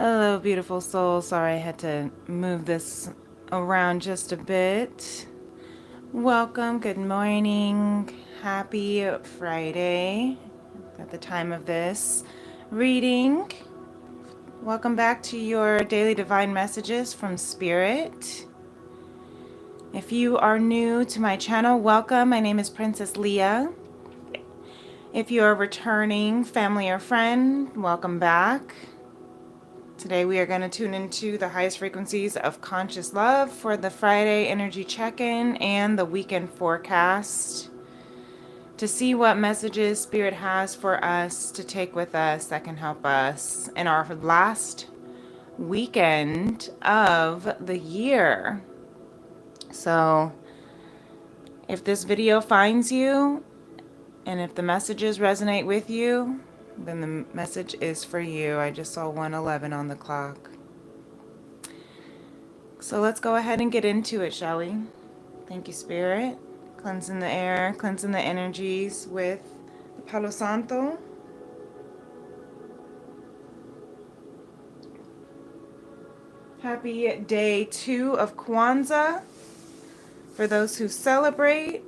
Hello, beautiful soul. Sorry I had to move this around just a bit. Welcome, good morning, happy Friday at the time of this reading. Welcome back to your daily divine messages from Spirit. If you are new to my channel, welcome. My name is Princess Leah. If you are returning family or friend, welcome back. Today we are going to tune into the highest frequencies of conscious love for the Friday energy check-in and the weekend forecast to see what messages Spirit has for us to take with us that can help us in our last weekend of the year. So if this video finds you and if the messages resonate with you, then the message is for you. I just saw 1:11 on the clock. So let's go ahead and get into it, shall we? Thank you, Spirit. Cleansing the air, cleansing the energies with the Palo Santo. Happy day 2 of Kwanzaa. For those who celebrate,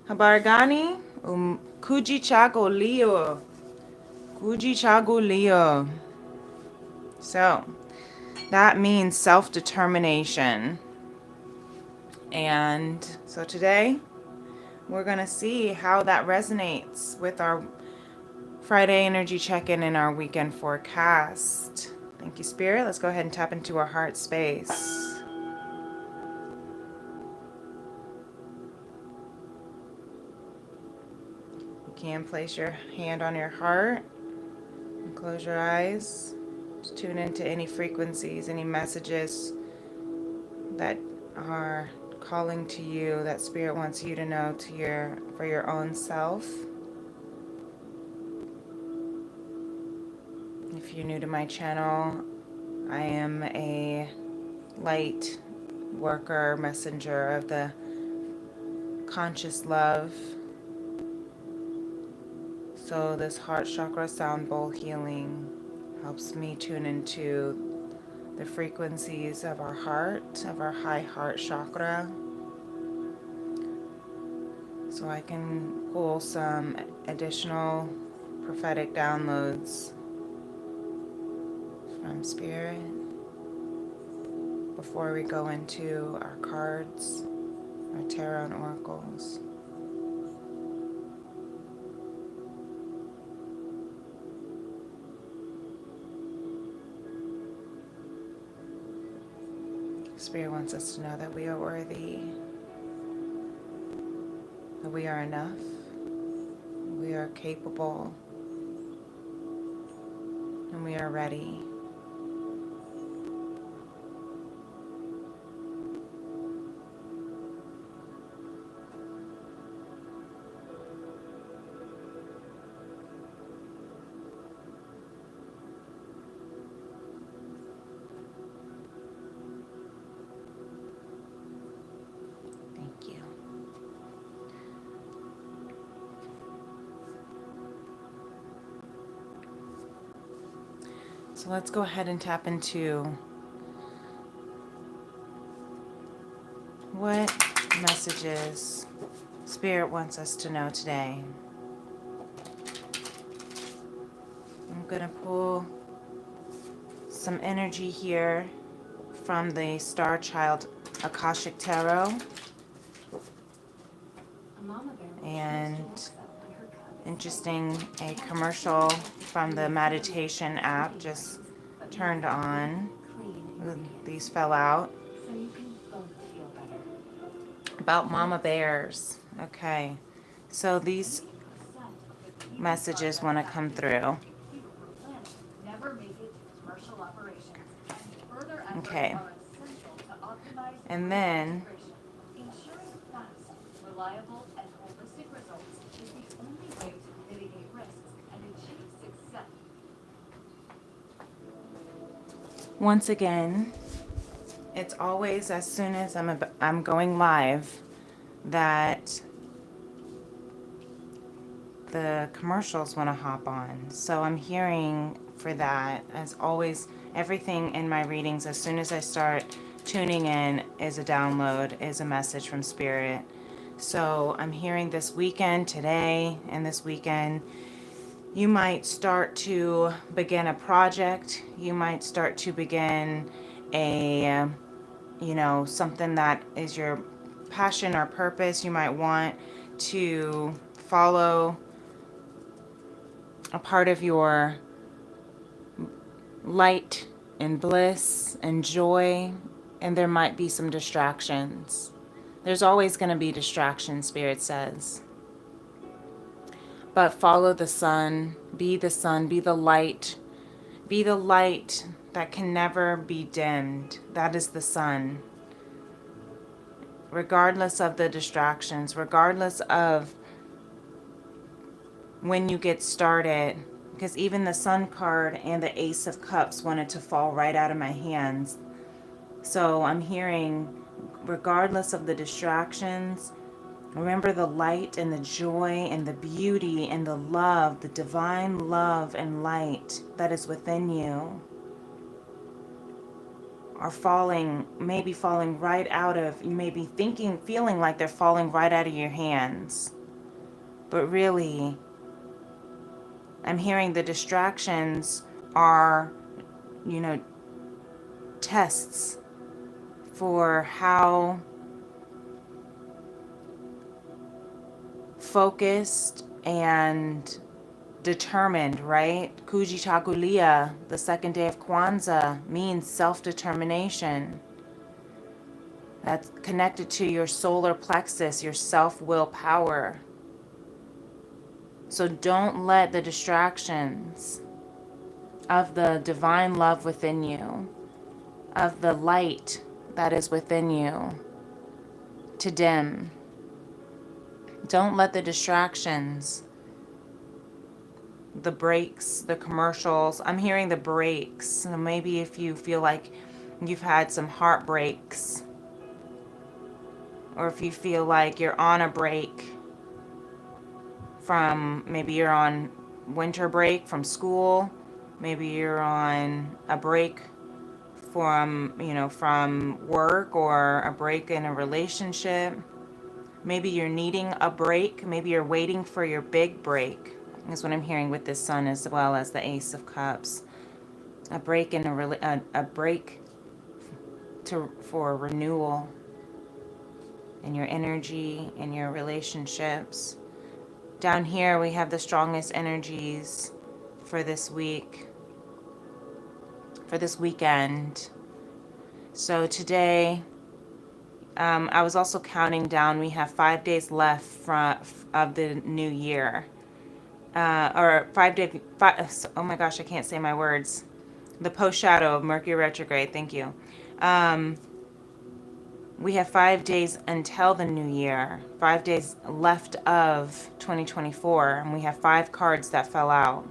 Habargani, Kuji Chago Leo. Kuji Chago Leo. So, that means self-determination. And so today, we're going to see how that resonates with our Friday energy check-in and our weekend forecast. Thank you, Spirit. Let's go ahead and tap into our heart space. You can place your hand on your heart and close your eyes. Just tune into any frequencies, any messages that are calling to you that Spirit wants you to know for your own self. If you're new to my channel, I am a light worker, messenger of the conscious love. So this heart chakra sound bowl healing helps me tune into the frequencies of our heart, of our high heart chakra, so I can pull some additional prophetic downloads from Spirit before we go into our cards, our tarot and oracles. Spirit wants us to know that we are worthy, that we are enough, we are capable, and we are ready. Thank you. So let's go ahead and tap into what messages Spirit wants us to know today. I'm going to pull some energy here from the Star Child Akashic Tarot. And interesting, a commercial from the meditation app just turned on. These fell out. About mama bears. Okay, so these messages want to come through. Okay, and then once again, it's always as soon as I'm going live that the commercials want to hop on. So I'm hearing for that. As always, Everything in my readings, as soon as I start tuning in, is a download, is a message from Spirit. So I'm hearing this weekend, today and this weekend, you might start to begin a project. You might start to begin a, something that is your passion or purpose. You might want to follow a part of your light and bliss and joy, and there might be some distractions. There's always going to be distractions, Spirit says. But follow the sun, be the light. Be the light that can never be dimmed. That is the sun. Regardless of the distractions, regardless of when you get started, because even the Sun card and the Ace of Cups wanted to fall right out of my hands. So I'm hearing, regardless of the distractions, remember the light and the joy and the beauty and the love, the divine love and light that is within you are falling, maybe falling right out of, you may be thinking, feeling like they're falling right out of your hands. But really, I'm hearing the distractions are, tests for how focused and determined, right? Leah, the second day of Kwanzaa, means self-determination. That's connected to your solar plexus, your self-will power. So don't let the distractions of the divine love within you, of the light that is within you, to dim. Don't let the distractions, the breaks, the commercials. I'm hearing the breaks. So maybe if you feel like you've had some heartbreaks, or if you feel like you're on a break from, maybe you're on winter break from school, maybe you're on a break from work, or a break in a relationship. Maybe you're needing a break. Maybe you're waiting for your big break. Is what I'm hearing with this sun, as well as the Ace of Cups. A break in a break for renewal in your energy, in your relationships. Down here we have the strongest energies for this week, for this weekend. So today, I was also counting down. We have 5 days left of the new year. Or 5 days. Oh my gosh, I can't say my words. The post shadow of Mercury retrograde. Thank you. We have 5 days until the new year. 5 days left of 2024, and we have 5 cards that fell out.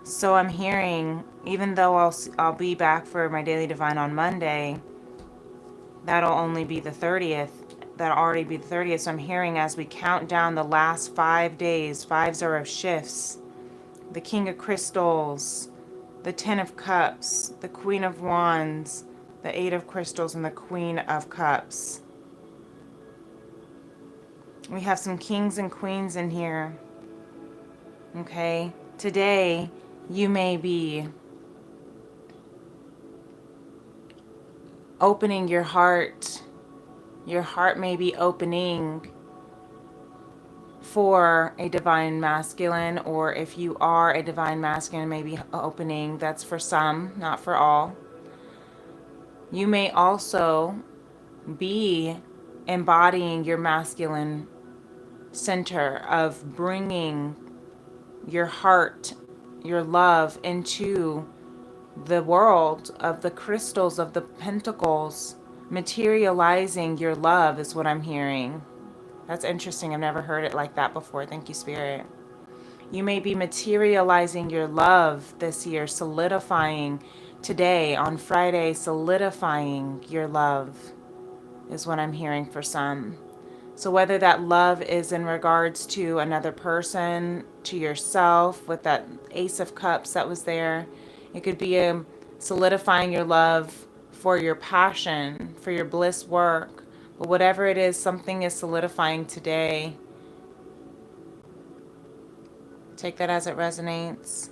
So I'm hearing, even though I'll be back for my daily divine on Monday, that'll only be the 30th. That'll already be the 30th. So I'm hearing, as we count down the last 5 days, 5 are of shifts, the King of Crystals, the Ten of Cups, the Queen of Wands, the Eight of Crystals, and the Queen of Cups. We have some kings and queens in here. Okay? Today, you may be opening your heart. Your heart may be opening for a divine masculine, or if you are a divine masculine, maybe opening. That's for some, not for all. You may also be embodying your masculine center of bringing your heart, your love into the world of the crystals, of the pentacles. Materializing your love is what I'm hearing. That's interesting. I've never heard it like that before. Thank you, Spirit. You may be materializing your love this year, solidifying today, on Friday, solidifying your love is what I'm hearing for some. So whether that love is in regards to another person, to yourself, with that Ace of Cups that was there, It could be solidifying your love for your passion, for your bliss work. But whatever it is, something is solidifying today. Take that as it resonates.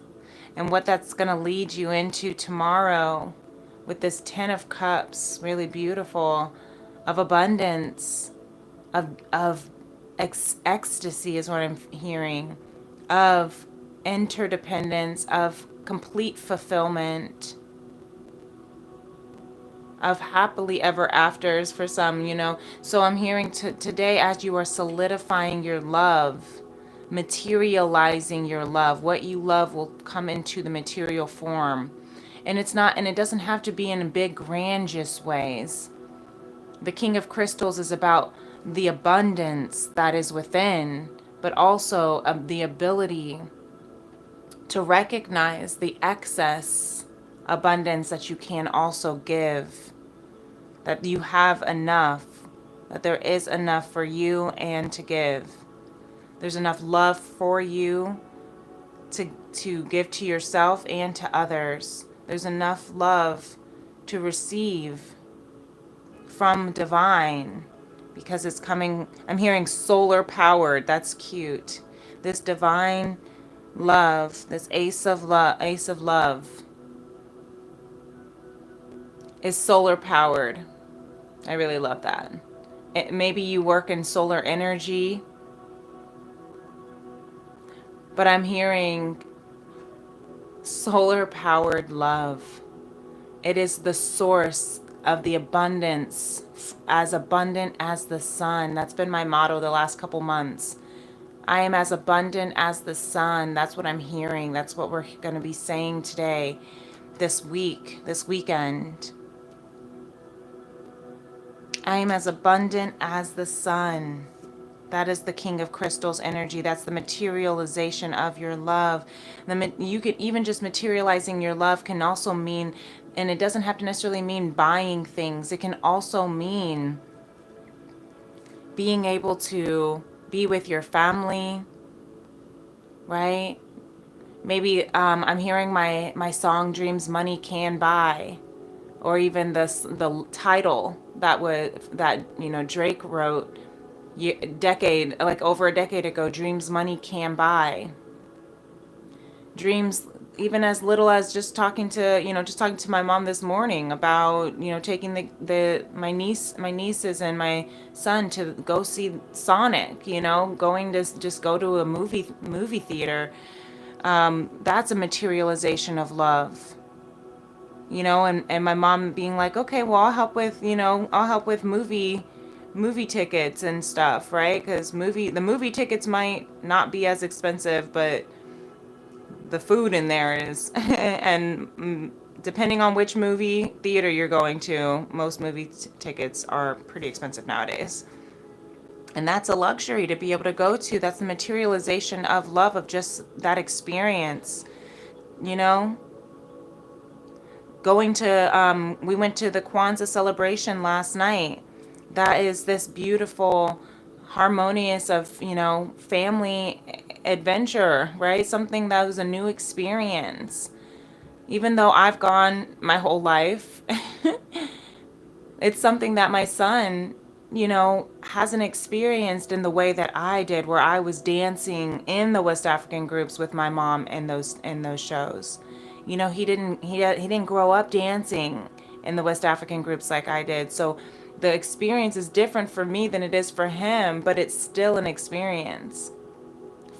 And what that's going to lead you into tomorrow with this Ten of Cups, really beautiful, of abundance, of ecstasy is what I'm hearing, of interdependence, of complete fulfillment, of happily ever afters for some, So I'm hearing today, as you are solidifying your love, materializing your love, what you love will come into the material form. And it doesn't have to be in big, grandiose ways. The King of Crystals is about the abundance that is within, but also the ability to recognize the excess abundance that you can also give, that you have enough, that there is enough for you and to give. There's enough love for you to give to yourself and to others. There's enough love to receive from divine, because it's coming. I'm hearing solar powered. That's cute. This divine love, this ace of love is solar powered. I really love that. Maybe you work in solar energy, but I'm hearing solar powered love. It is the source of the abundance, as abundant as the sun. That's been my motto the last couple months. I am as abundant as the sun. That's what I'm hearing. That's what we're going to be saying today, this week, this weekend. I am as abundant as the sun. That is the King of Crystals energy. That's the materialization of your love. You could even just materializing your love can also mean, and it doesn't have to necessarily mean buying things. It can also mean being able to be with your family, right? Maybe I'm hearing my song "Dreams Money Can Buy," or even the title that Drake wrote over a decade ago. Dreams money can buy. Dreams, even as little as just talking to my mom this morning about taking my nieces and my son to go see Sonic, going to just go to a movie theater. That's a materialization of love. And my mom being like, okay, well, I'll help with movie tickets and stuff, right? Because the movie tickets might not be as expensive, but the food in there is. And depending on which movie theater you're going to, most movie tickets are pretty expensive nowadays. And that's a luxury to be able to go to. That's the materialization of love, of just that experience, Going to, we went to the Kwanzaa celebration last night. That is this beautiful, harmonious of, family adventure, right? Something that was a new experience. Even though I've gone my whole life, it's something that my son, hasn't experienced in the way that I did, where I was dancing in the West African groups with my mom in those shows. He didn't grow up dancing in the West African groups like I did. So the experience is different for me than it is for him, but it's still an experience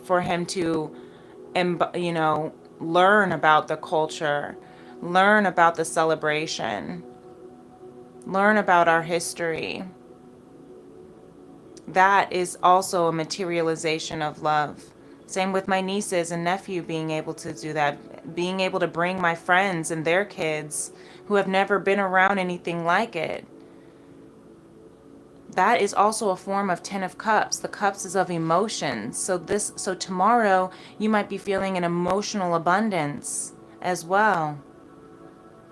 for him to, learn about the culture, learn about the celebration, learn about our history. That is also a materialization of love. Same with my nieces and nephew, being able to do that, being able to bring my friends and their kids who have never been around anything like it. That is also a form of Ten of Cups. The cups is of emotions. So tomorrow you might be feeling an emotional abundance as well.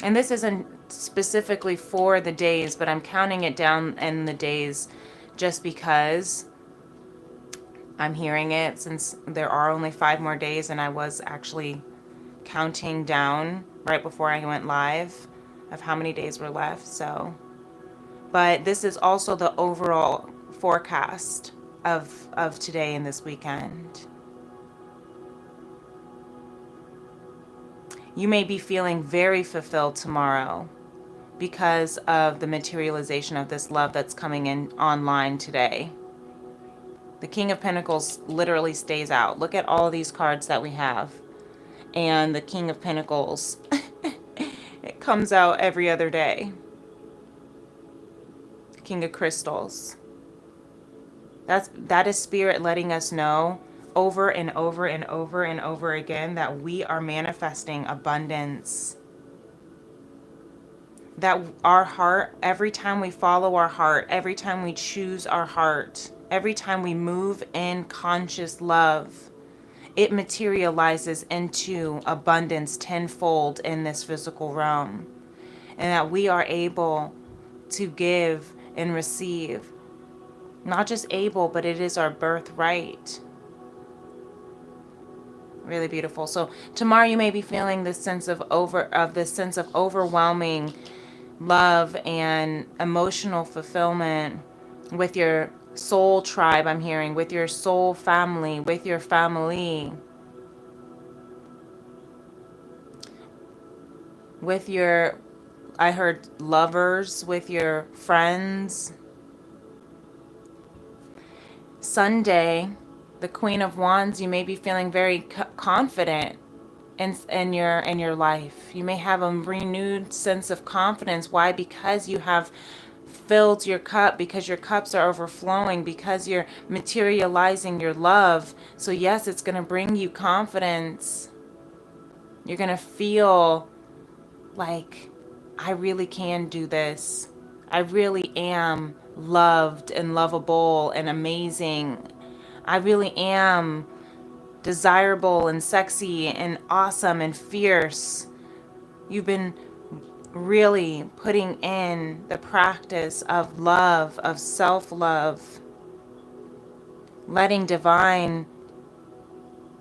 And this isn't specifically for the days, but I'm counting it down in the days just because I'm hearing it, since there are only 5 more days, and I was actually counting down right before I went live of how many days were left. So, but this is also the overall forecast of today and this weekend. You may be feeling very fulfilled tomorrow because of the materialization of this love that's coming in online today. The King of Pentacles literally stays out. Look at all of these cards that we have. And the King of Pentacles, it comes out every other day. The King of Crystals. That is Spirit letting us know over and over and over and over again that we are manifesting abundance. That our heart, every time we follow our heart, every time we choose our heart, every time we move in conscious love, it materializes into abundance tenfold in this physical realm. And that we are able to give and receive. Not just able, but it is our birthright. Really beautiful. So tomorrow you may be feeling this sense of overwhelming love and emotional fulfillment with your soul tribe, I'm hearing, with your soul family, with your family, with your, I heard lovers, with your friends. Sunday, the Queen of Wands, you may be feeling very confident in your life. You may have a renewed sense of confidence. Why? Because you have filled your cup, because your cups are overflowing, because you're materializing your love. So yes, it's going to bring you confidence. You're going to feel like, I really can do this. I really am loved and lovable and amazing. I really am desirable and sexy and awesome and fierce. You've been really putting in the practice of love, of self-love, letting divine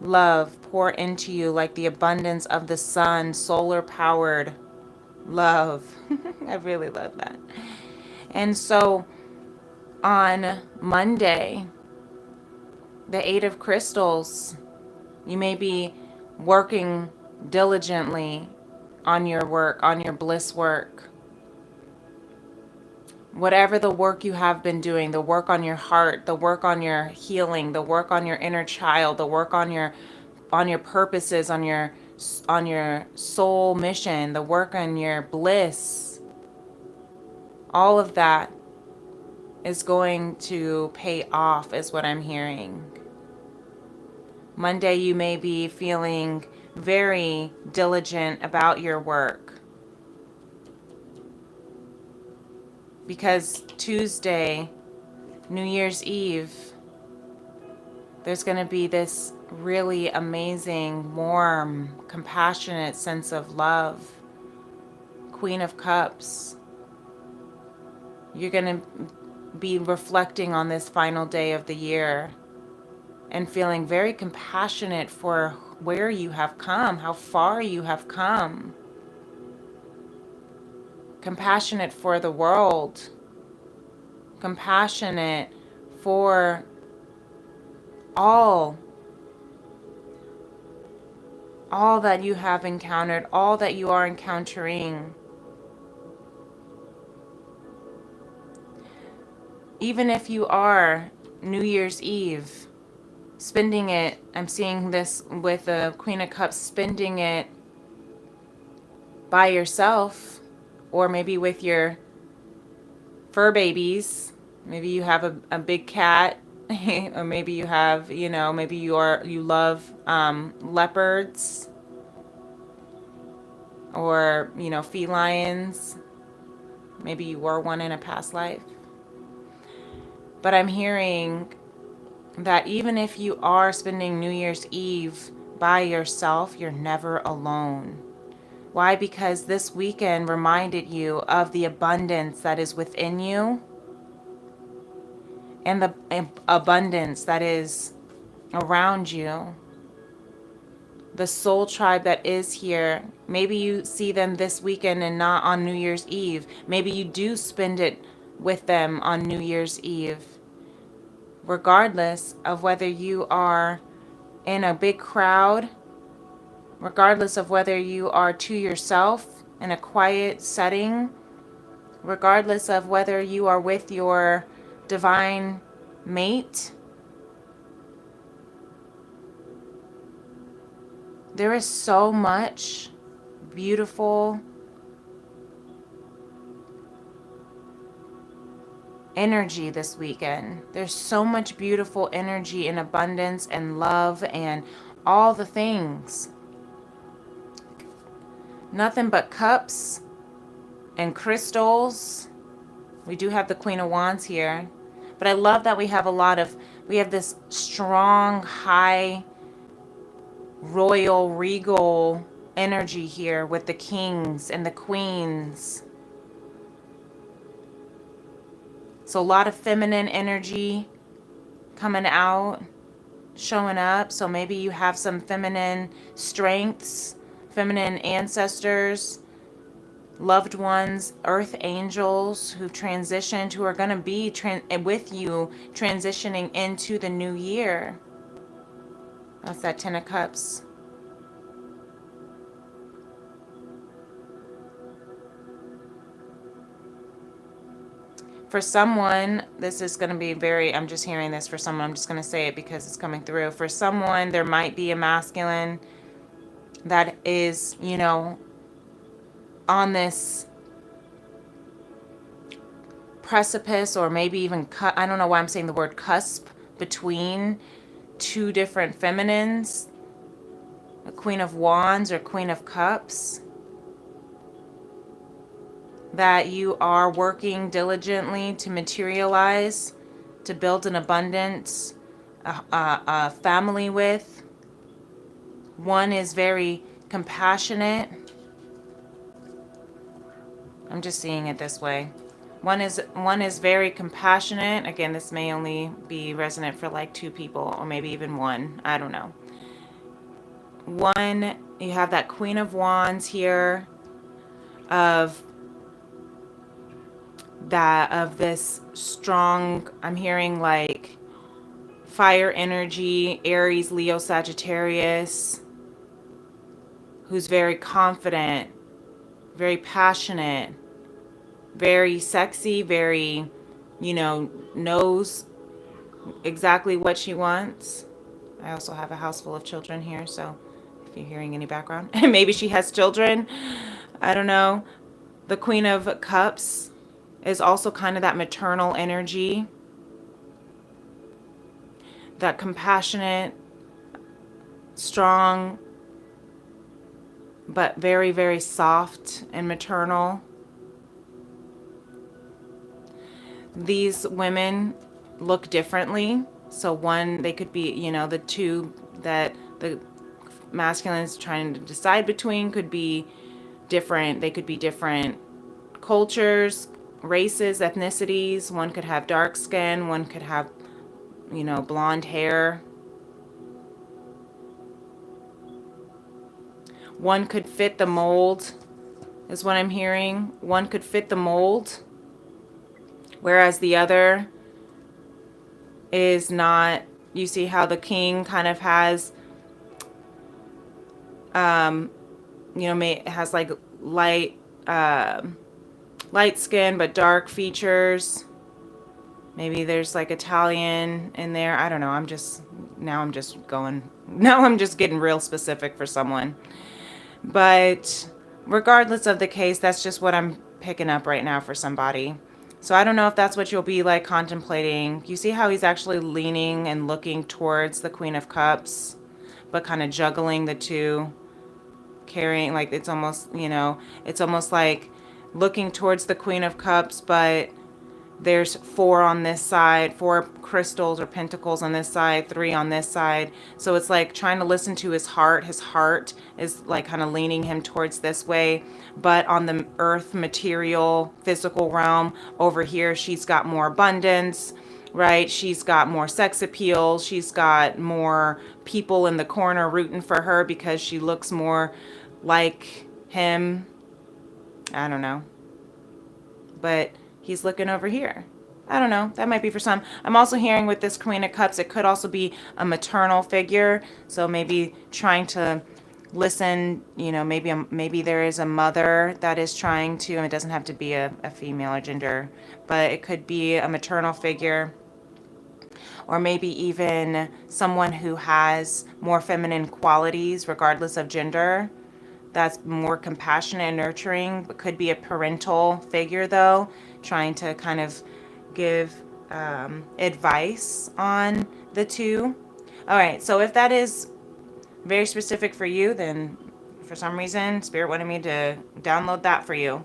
love pour into you like the abundance of the sun, solar-powered love. I really love that. And so on Monday, the Eight of Crystals, you may be working diligently on your work, on your bliss work. Whatever the work you have been doing, the work on your heart, the work on your healing, the work on your inner child, the work on your purposes, on your soul mission, the work on your bliss, all of that is going to pay off, is what I'm hearing. Monday, you may be feeling very diligent about your work. Because Tuesday, New Year's Eve, there's going to be this really amazing, warm, compassionate sense of love. Queen of Cups. You're going to be reflecting on this final day of the year and feeling very compassionate for where you have come, how far you have come. Compassionate for the world. Compassionate for all that you have encountered, all that you are encountering. Even if you are New Year's Eve spending it, I'm seeing this with the Queen of Cups, spending it by yourself, or maybe with your fur babies. Maybe you have a big cat, or maybe you have, maybe you love leopards, or felines. Maybe you were one in a past life. But I'm hearing that even if you are spending New Year's Eve by yourself, you're never alone. Why? Because this weekend reminded you of the abundance that is within you and the abundance that is around you. the soul tribe that is here. Maybe you see them this weekend and not on New Year's Eve. Maybe you do spend it with them on New Year's Eve. Regardless of whether you are in a big crowd, regardless of whether you are to yourself in a quiet setting, regardless of whether you are with your divine mate, there is so much beautiful energy this weekend. There's so much beautiful energy and abundance and love and all the things. Nothing but cups and crystals. We do have the Queen of Wands here. But I love that we have this strong, high, royal, regal energy here with the kings and the queens. So a lot of feminine energy coming out, showing up. So maybe you have some feminine strengths, feminine ancestors, loved ones, earth angels who transitioned, who are going to be with you transitioning into the new year. That's that Ten of Cups. For someone, this is going to be very, I'm just hearing this for someone, I'm just going to say it because it's coming through. For someone, there might be a masculine that is, you know, on this precipice, or maybe even I don't know why I'm saying the word cusp, between two different feminines, a Queen of Wands or Queen of Cups, that you are working diligently to materialize, to build an abundance, a family with. One is very compassionate. I'm just seeing it this way. One is very compassionate. Again, this may only be resonant for like 2 people, or maybe even 1. I don't know. One, you have that Queen of Wands here, of this strong, I'm hearing like fire energy, Aries, Leo, Sagittarius, who's very confident, very passionate, very sexy, very, you know, knows exactly what she wants. I also have a house full of children here, so if you're hearing any background, maybe she has children. I don't know. The Queen of Cups is also kind of that maternal energy, that compassionate, strong, but very, very soft and maternal. These women look differently. So one, they could be, you know, the two that the masculine is trying to decide between could be different. They could be different cultures, races, ethnicities. One could have dark skin, one could have, you know, blonde hair. One could fit the mold, is what I'm hearing. One could fit the mold, whereas the other is not. You see how the king kind of has, you know, has like light skin but dark features. Maybe there's like Italian in there. I don't know. I'm just getting real specific for someone. But regardless of the case, that's just what I'm picking up right now for somebody. So I don't know if that's what you'll be like contemplating. You see how he's actually leaning and looking towards the Queen of Cups, but kind of juggling the two, carrying, like, it's almost, you know, it's almost like looking towards the Queen of Cups, but there's 4 on this side, 4 crystals or pentacles on this side, 3 on this side. So it's like trying to listen to his heart. His heart is like kind of leaning him towards this way. But on the earth, material, physical realm, over here, she's got more abundance, right? She's got more sex appeal. She's got more people in the corner rooting for her because she looks more like him. I don't know. But he's looking over here. I don't know. That might be for some. I'm also hearing with this Queen of Cups, it could also be a maternal figure. So maybe trying to listen, maybe there is a mother that is trying to, and it doesn't have to be a female or gender, but it could be a maternal figure, or maybe even someone who has more feminine qualities regardless of gender, that's more compassionate and nurturing. It could be a parental figure, though, trying to kind of give advice on the two. All right, so if that is very specific for you, then for some reason, Spirit wanted me to download that for you.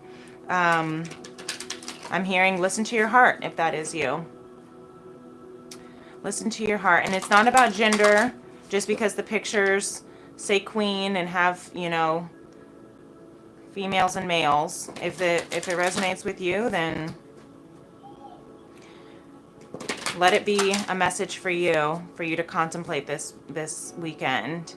I'm hearing listen to your heart if that is you. Listen to your heart. And it's not about gender, just because the pictures say queen and have, females and males. If it resonates with you, then let it be a message for you to contemplate this weekend.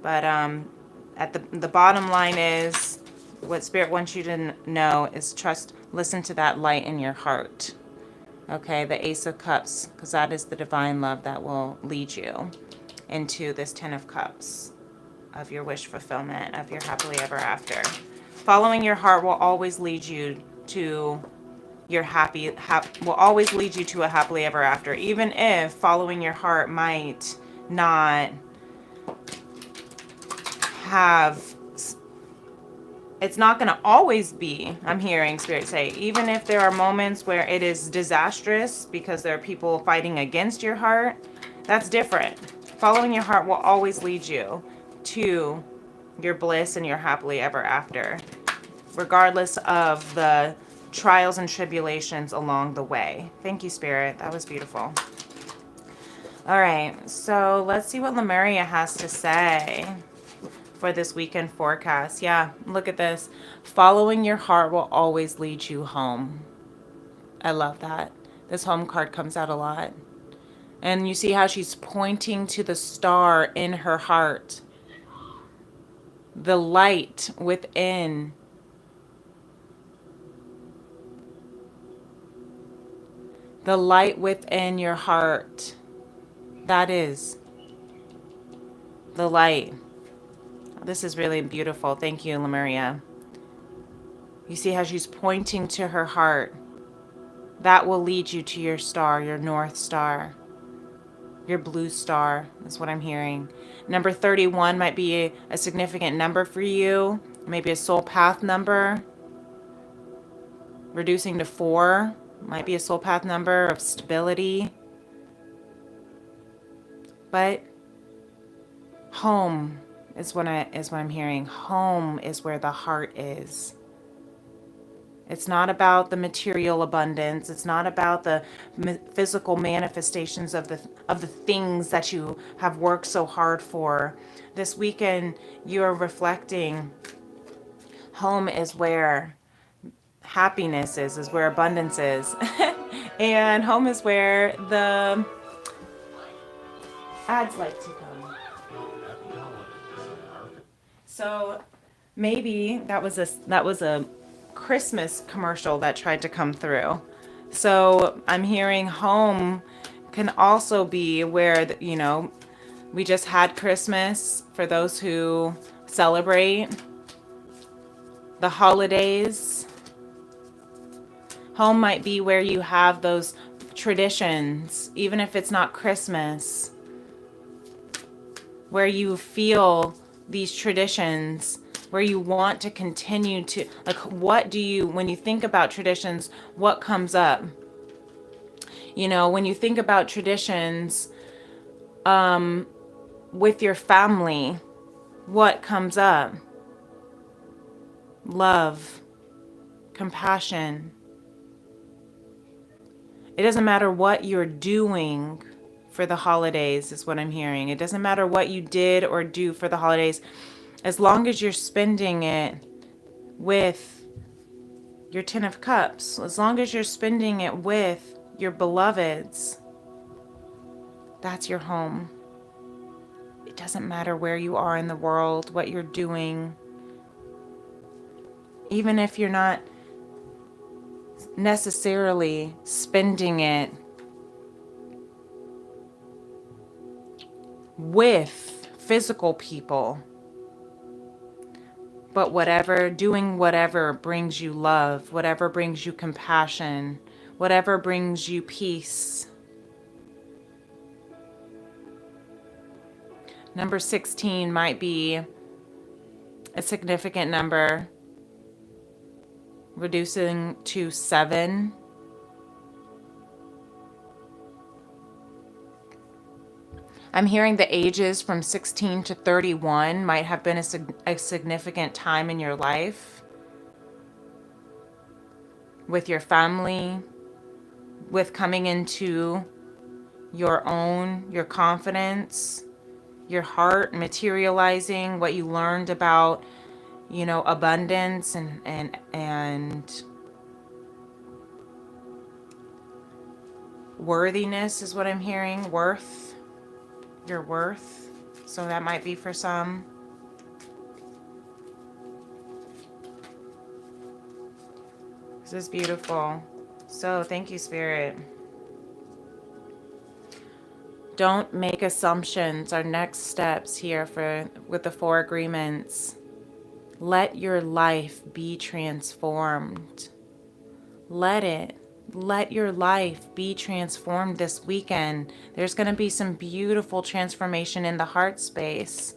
But at the bottom line is, what Spirit wants you to know is trust, listen to that light in your heart. Okay, the Ace of Cups, because that is the divine love that will lead you into this Ten of Cups of your wish fulfillment, of your happily ever after. Following your heart will always lead you to your will always lead you to a happily ever after, even if following your heart might not have, it's not going to always be, I'm hearing Spirit say, even if there are moments where it is disastrous because there are people fighting against your heart, that's different. Following your heart will always lead you to your bliss and your happily ever after, regardless of the trials and tribulations along the way. Thank you, Spirit. That was beautiful. All right, so let's see what Lemuria has to say for this weekend forecast. Yeah, look at this. Following your heart will always lead you home. I love that. This home card comes out a lot. And you see how she's pointing to the star in her heart. The light within. The light within your heart. That is the light. This is really beautiful. Thank you, Lemuria. You see how she's pointing to her heart. That will lead you to your star, your North Star. Your blue star is what I'm hearing. Number 31 might be a significant number for you. Maybe a soul path number. Reducing to 4 might be a soul path number of stability. But home is what I'm hearing. Home is where the heart is. It's not about the material abundance. It's not about the physical manifestations of the things that you have worked so hard for. This weekend, you are reflecting. Home is where happiness is where abundance is. And home is where the ads like to come. So maybe that was a Christmas commercial that tried to come through. So I'm hearing home can also be where, we just had Christmas for those who celebrate the holidays. Home might be where you have those traditions, even if it's not Christmas, where you feel these traditions, where you want to continue to, when you think about traditions, what comes up? When you think about traditions with your family, what comes up? Love, compassion. It doesn't matter what you're doing for the holidays, is what I'm hearing. It doesn't matter what you did or do for the holidays, as long as you're spending it with your Ten of Cups, as long as you're spending it with your beloveds, That's your home. It doesn't matter where you are in the world, what you're doing. Even if you're not necessarily spending it with physical people, but doing whatever brings you love, whatever brings you compassion, whatever brings you peace. Number 16 might be a significant number, reducing to 7. I'm hearing the ages from 16 to 31 might have been a significant time in your life with your family, with coming into your confidence, your heart, materializing what you learned about, abundance and worthiness is what I'm hearing. Worth, your worth. So that might be for some. This is beautiful. So thank you, Spirit. Don't make assumptions. Our next steps here with the 4 agreements. Let your life be transformed. Let your life be transformed this weekend. There's going to be some beautiful transformation in the heart space.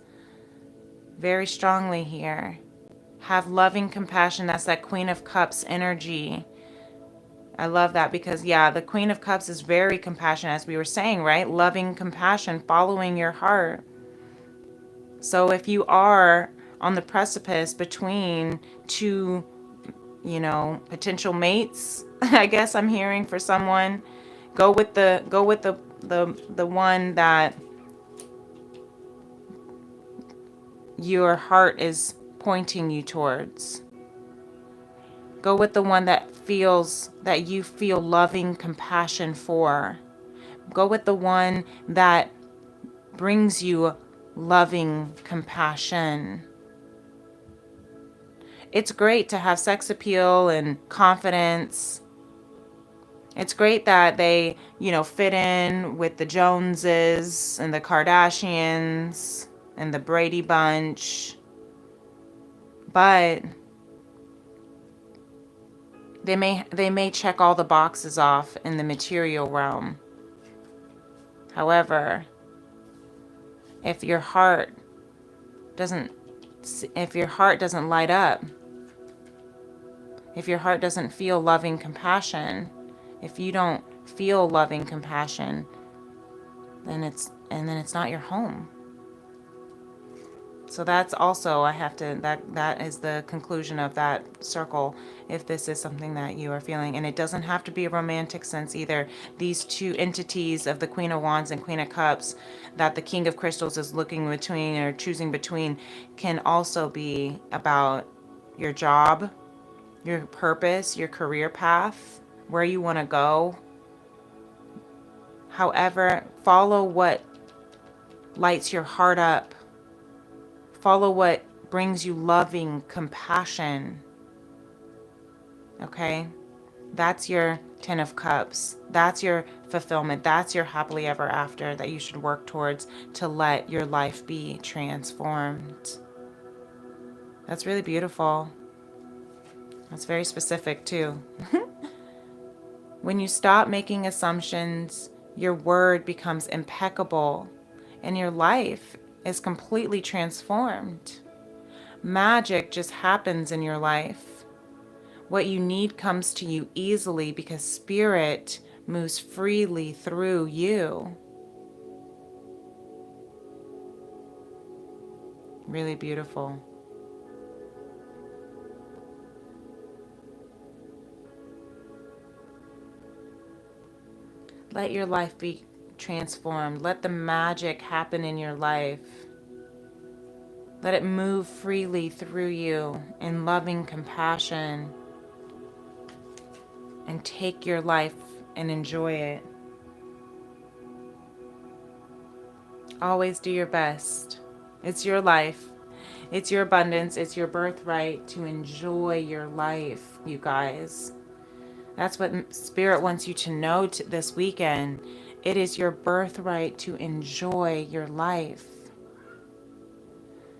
Very strongly here. Have loving compassion. That's that Queen of Cups energy. I love that because, yeah, the Queen of Cups is very compassionate, as we were saying, right? Loving compassion, following your heart. So if you are on the precipice between 2, potential mates, I guess I'm hearing for someone, go with the one that your heart is pointing you towards. Go with the one that you feel loving compassion for. Go with the one that brings you loving compassion. It's great to have sex appeal and confidence. It's great that they, fit in with the Joneses and the Kardashians and the Brady Bunch. But they may check all the boxes off in the material realm. However, if your heart doesn't light up, if your heart doesn't feel loving compassion, if you don't feel loving compassion, then it's not your home. So that's also, that is the conclusion of that circle, if this is something that you are feeling. And it doesn't have to be a romantic sense either. These 2 entities of the Queen of Wands and Queen of Cups that the King of Crystals is looking between or choosing between can also be about your job, your purpose, your career path, where you want to go. However, follow what lights your heart up. Follow what brings you loving compassion. Okay? That's your 10 of Cups. That's your fulfillment. That's your happily ever after that you should work towards to let your life be transformed. That's really beautiful. That's very specific too. When you stop making assumptions, your word becomes impeccable and your life is completely transformed. Magic just happens in your life. What you need comes to you easily because Spirit moves freely through you. Really beautiful. Let your life be transformed. Let the magic happen in your life. Let it move freely through you in loving compassion. And take your life and enjoy it. Always do your best. It's your life. It's your abundance. It's your birthright to enjoy your life, you guys. That's what Spirit wants you to know this weekend. It is your birthright to enjoy your life.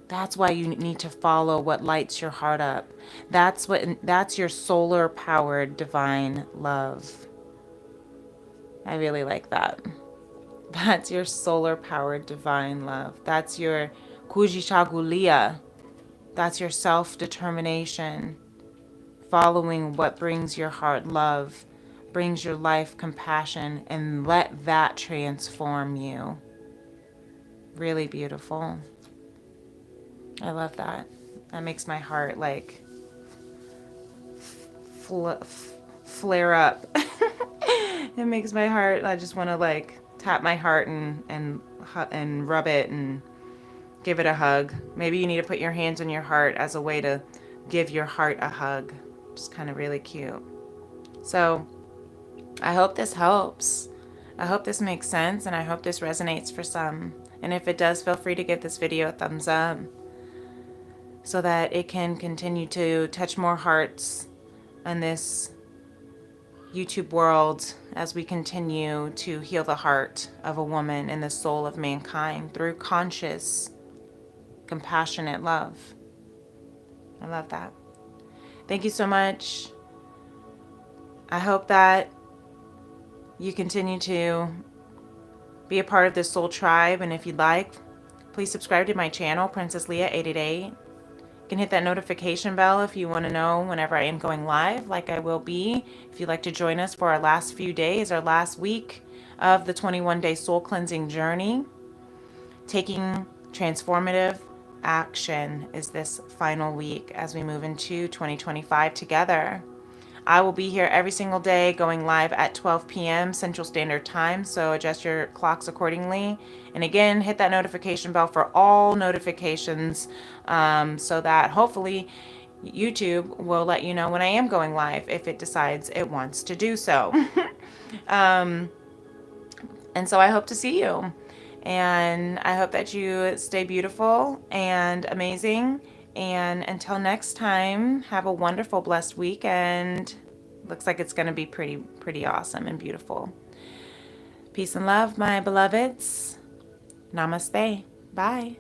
That's why you need to follow what lights your heart up. That's your solar powered divine love. I really like that. That's your solar powered divine love. That's your Leah. That's your self-determination. Following what brings your heart love, brings your life compassion, and let that transform you. Really beautiful. I love that. That makes my heart like flare up. It makes my heart, I just want to like tap my heart and rub it and give it a hug. Maybe you need to put your hands on your heart as a way to give your heart a hug. Just kind of really cute. So I hope this helps. I hope this makes sense, and I hope this resonates for some. And if it does, feel free to give this video a thumbs up so that it can continue to touch more hearts in this YouTube world as we continue to heal the heart of a woman and the soul of mankind through conscious, compassionate love. I love that. Thank you so much. I hope that you continue to be a part of this soul tribe, and if you'd like, please subscribe to my channel, Princess Leah 888. You can hit that notification bell if you want to know whenever I am going live, like I will be. If you'd like to join us for our last few days, our last week of the 21-day soul cleansing journey, taking transformative action is this final week as we move into 2025 together. I will be here every single day going live at 12 p.m. Central Standard Time, so adjust your clocks accordingly. And again, hit that notification bell for all notifications so that hopefully YouTube will let you know when I am going live if it decides it wants to do so. And so I hope to see you. And I hope that you stay beautiful and amazing. And until next time, have a wonderful, blessed weekend. Looks like it's going to be pretty awesome and beautiful. Peace and love, my beloveds. Namaste. Bye.